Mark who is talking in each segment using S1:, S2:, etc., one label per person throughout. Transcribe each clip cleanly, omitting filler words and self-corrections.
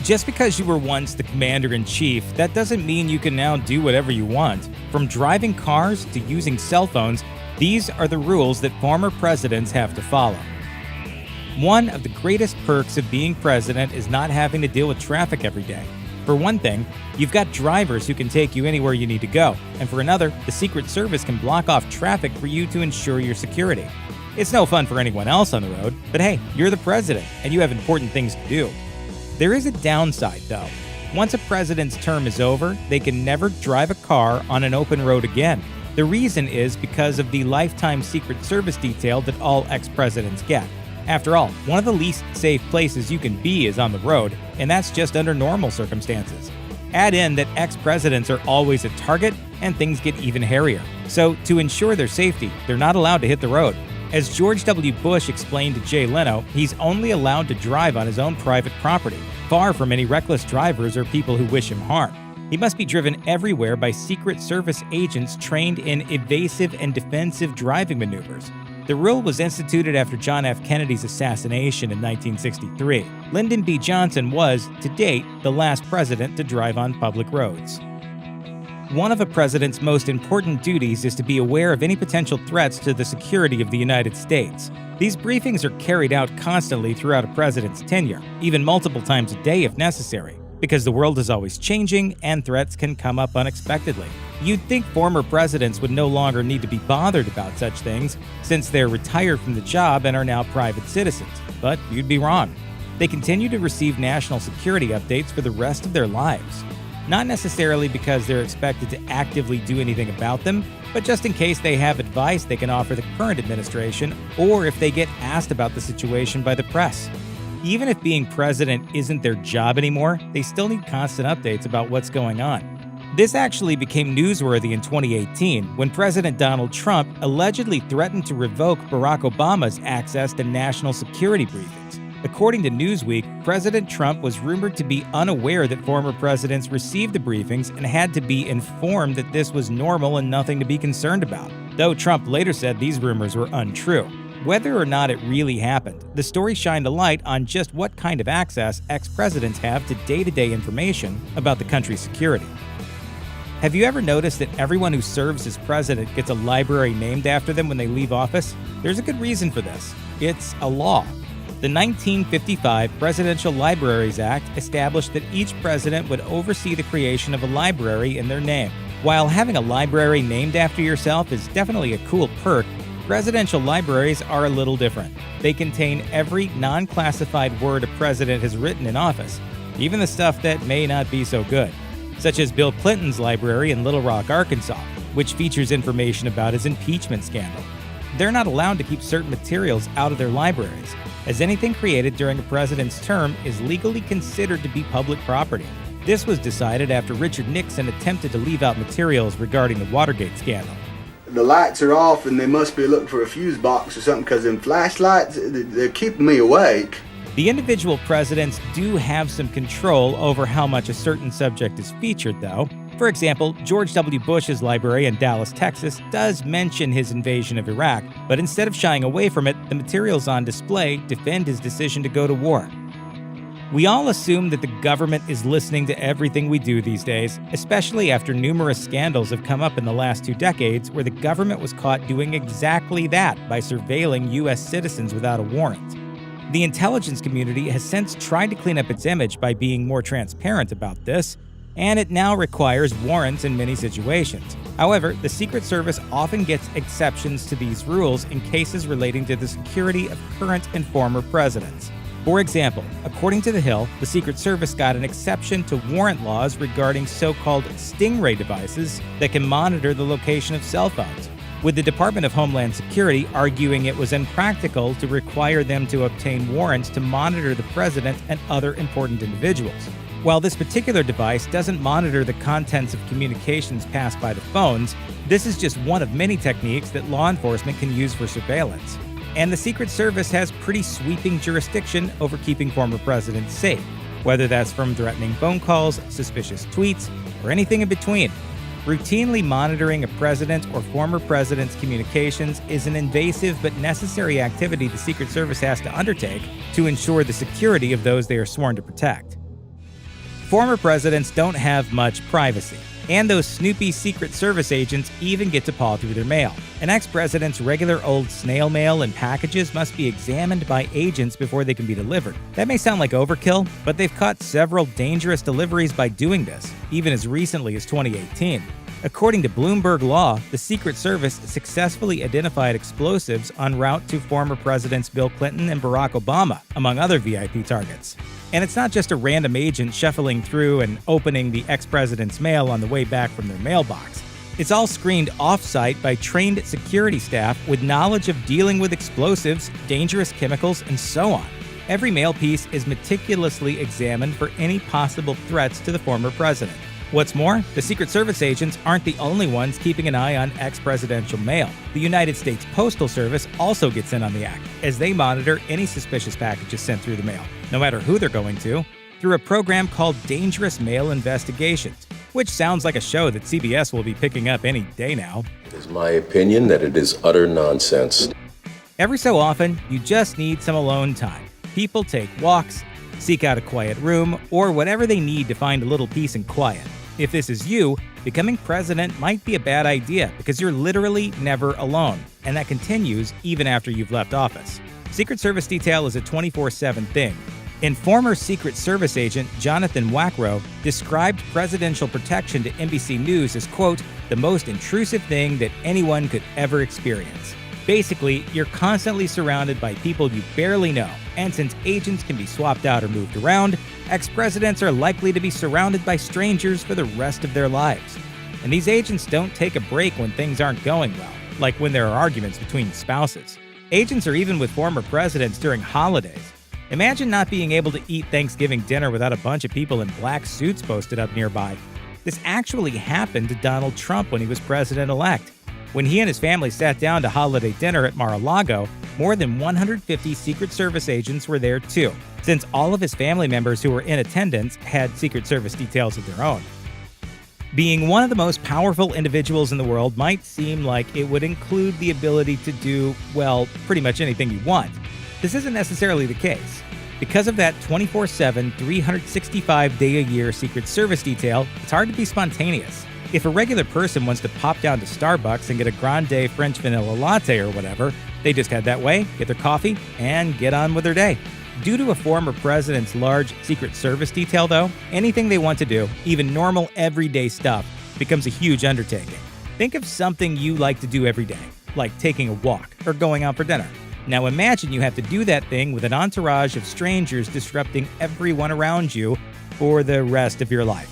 S1: Just because you were once the commander-in-chief, that doesn't mean you can now do whatever you want. From driving cars to using cell phones, these are the rules that former presidents have to follow. One of the greatest perks of being president is not having to deal with traffic every day. For one thing, you've got drivers who can take you anywhere you need to go, and for another, the Secret Service can block off traffic for you to ensure your security. It's no fun for anyone else on the road, but hey, you're the president, and you have important things to do. There is a downside, though. Once a president's term is over, they can never drive a car on an open road again. The reason is because of the lifetime Secret Service detail that all ex-presidents get. After all, one of the least safe places you can be is on the road, and that's just under normal circumstances. Add in that ex-presidents are always a target, and things get even hairier. So, to ensure their safety, they're not allowed to hit the road. As George W. Bush explained to Jay Leno, he's only allowed to drive on his own private property, far from any reckless drivers or people who wish him harm. He must be driven everywhere by Secret Service agents trained in evasive and defensive driving maneuvers. The rule was instituted after John F. Kennedy's assassination in 1963. Lyndon B. Johnson was, to date, the last president to drive on public roads. One of a president's most important duties is to be aware of any potential threats to the security of the United States. These briefings are carried out constantly throughout a president's tenure, even multiple times a day if necessary, because the world is always changing and threats can come up unexpectedly. You'd think former presidents would no longer need to be bothered about such things since they're retired from the job and are now private citizens, but you'd be wrong. They continue to receive national security updates for the rest of their lives. Not necessarily because they're expected to actively do anything about them, but just in case they have advice they can offer the current administration or if they get asked about the situation by the press. Even if being president isn't their job anymore, they still need constant updates about what's going on. This actually became newsworthy in 2018 when President Donald Trump allegedly threatened to revoke Barack Obama's access to national security briefings. According to Newsweek, President Trump was rumored to be unaware that former presidents received the briefings and had to be informed that this was normal and nothing to be concerned about, though Trump later said these rumors were untrue. Whether or not it really happened, the story shined a light on just what kind of access ex-presidents have to day-to-day information about the country's security. Have you ever noticed that everyone who serves as president gets a library named after them when they leave office? There's a good reason for this. It's a law. The 1955 Presidential Libraries Act established that each president would oversee the creation of a library in their name. While having a library named after yourself is definitely a cool perk, presidential libraries are a little different. They contain every non-classified word a president has written in office, even the stuff that may not be so good, such as Bill Clinton's library in Little Rock, Arkansas, which features information about his impeachment scandal. They're not allowed to keep certain materials out of their libraries, as anything created during a president's term is legally considered to be public property. This was decided after Richard Nixon attempted to leave out materials regarding the Watergate scandal.
S2: The lights are off and they must be looking for a fuse box or something because them flashlights, they're keeping me awake.
S1: The individual presidents do have some control over how much a certain subject is featured, though. For example, George W. Bush's library in Dallas, Texas, does mention his invasion of Iraq, but instead of shying away from it, the materials on display defend his decision to go to war. We all assume that the government is listening to everything we do these days, especially after numerous scandals have come up in the last 2 decades where the government was caught doing exactly that by surveilling U.S. citizens without a warrant. The intelligence community has since tried to clean up its image by being more transparent about this, and it now requires warrants in many situations. However, the Secret Service often gets exceptions to these rules in cases relating to the security of current and former presidents. For example, according to The Hill, the Secret Service got an exception to warrant laws regarding so-called stingray devices that can monitor the location of cell phones, with the Department of Homeland Security arguing it was impractical to require them to obtain warrants to monitor the president and other important individuals. While this particular device doesn't monitor the contents of communications passed by the phones, this is just one of many techniques that law enforcement can use for surveillance. And the Secret Service has pretty sweeping jurisdiction over keeping former presidents safe, whether that's from threatening phone calls, suspicious tweets, or anything in between. Routinely monitoring a president or former president's communications is an invasive but necessary activity the Secret Service has to undertake to ensure the security of those they are sworn to protect. Former presidents don't have much privacy, and those snoopy Secret Service agents even get to paw through their mail. An ex-president's regular old snail mail and packages must be examined by agents before they can be delivered. That may sound like overkill, but they've caught several dangerous deliveries by doing this, even as recently as 2018. According to Bloomberg Law, the Secret Service successfully identified explosives en route to former presidents Bill Clinton and Barack Obama, among other VIP targets. And it's not just a random agent shuffling through and opening the ex-president's mail on the way back from their mailbox. It's all screened off-site by trained security staff with knowledge of dealing with explosives, dangerous chemicals, and so on. Every mail piece is meticulously examined for any possible threats to the former president. What's more, the Secret Service agents aren't the only ones keeping an eye on ex-presidential mail. The United States Postal Service also gets in on the act, as they monitor any suspicious packages sent through the mail, no matter who they're going to, through a program called Dangerous Mail Investigations, which sounds like a show that CBS will be picking up any day now.
S3: It is my opinion that it is utter nonsense.
S1: Every so often, you just need some alone time. People take walks, seek out a quiet room, or whatever they need to find a little peace and quiet. If this is you, becoming president might be a bad idea because you're literally never alone, and that continues even after you've left office. Secret Service detail is a 24/7 thing. And former Secret Service agent Jonathan Wackrow described presidential protection to NBC News as, quote, the most intrusive thing that anyone could ever experience. Basically, you're constantly surrounded by people you barely know, and since agents can be swapped out or moved around, ex-presidents are likely to be surrounded by strangers for the rest of their lives. And these agents don't take a break when things aren't going well, like when there are arguments between spouses. Agents are even with former presidents during holidays. Imagine not being able to eat Thanksgiving dinner without a bunch of people in black suits posted up nearby. This actually happened to Donald Trump when he was president-elect. When he and his family sat down to holiday dinner at Mar-a-Lago, more than 150 Secret Service agents were there too, since all of his family members who were in attendance had Secret Service details of their own. Being one of the most powerful individuals in the world might seem like it would include the ability to do, well, pretty much anything you want. This isn't necessarily the case. Because of that 24/7, 365-day-a-year Secret Service detail, it's hard to be spontaneous. If a regular person wants to pop down to Starbucks and get a grande French vanilla latte or whatever, they just head that way, get their coffee, and get on with their day. Due to a former president's large Secret Service detail, though, anything they want to do, even normal everyday stuff, becomes a huge undertaking. Think of something you like to do every day, like taking a walk or going out for dinner. Now imagine you have to do that thing with an entourage of strangers disrupting everyone around you for the rest of your life.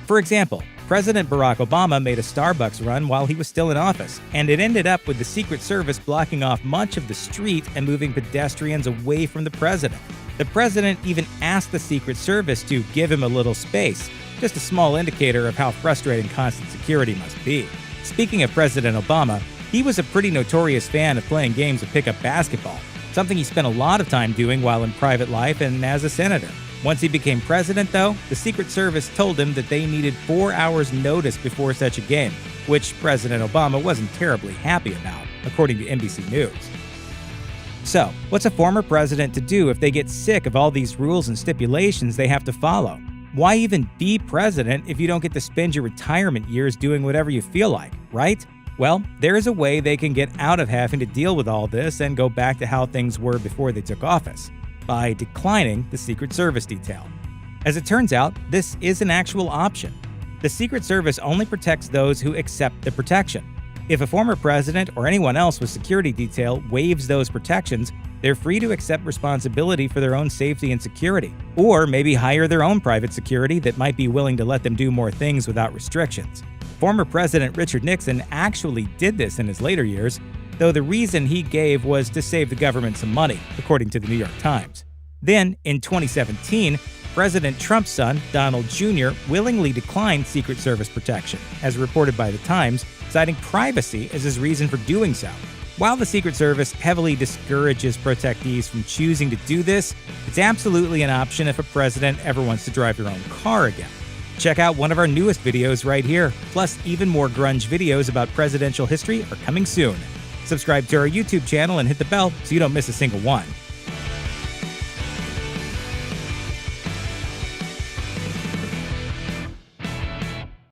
S1: For example, President Barack Obama made a Starbucks run while he was still in office, and it ended up with the Secret Service blocking off much of the street and moving pedestrians away from the president. The president even asked the Secret Service to give him a little space, just a small indicator of how frustrating constant security must be. Speaking of President Obama, he was a pretty notorious fan of playing games of pickup basketball, something he spent a lot of time doing while in private life and as a senator. Once he became president, though, the Secret Service told him that they needed 4 hours' notice before such a game, which President Obama wasn't terribly happy about, according to NBC News. So, what's a former president to do if they get sick of all these rules and stipulations they have to follow? Why even be president if you don't get to spend your retirement years doing whatever you feel like, right? Well, there is a way they can get out of having to deal with all this and go back to how things were before they took office, by declining the Secret Service detail. As it turns out, this is an actual option. The Secret Service only protects those who accept the protection. If a former president or anyone else with security detail waives those protections, they're free to accept responsibility for their own safety and security, or maybe hire their own private security that might be willing to let them do more things without restrictions. Former President Richard Nixon actually did this in his later years, though the reason he gave was to save the government some money, according to the New York Times. Then, in 2017, President Trump's son, Donald Jr., willingly declined Secret Service protection, as reported by the Times, citing privacy as his reason for doing so. While the Secret Service heavily discourages protectees from choosing to do this, it's absolutely an option if a president ever wants to drive their own car again. Check out one of our newest videos right here. Plus, even more grunge videos about presidential history are coming soon. Subscribe to our YouTube channel and hit the bell so you don't miss a single one.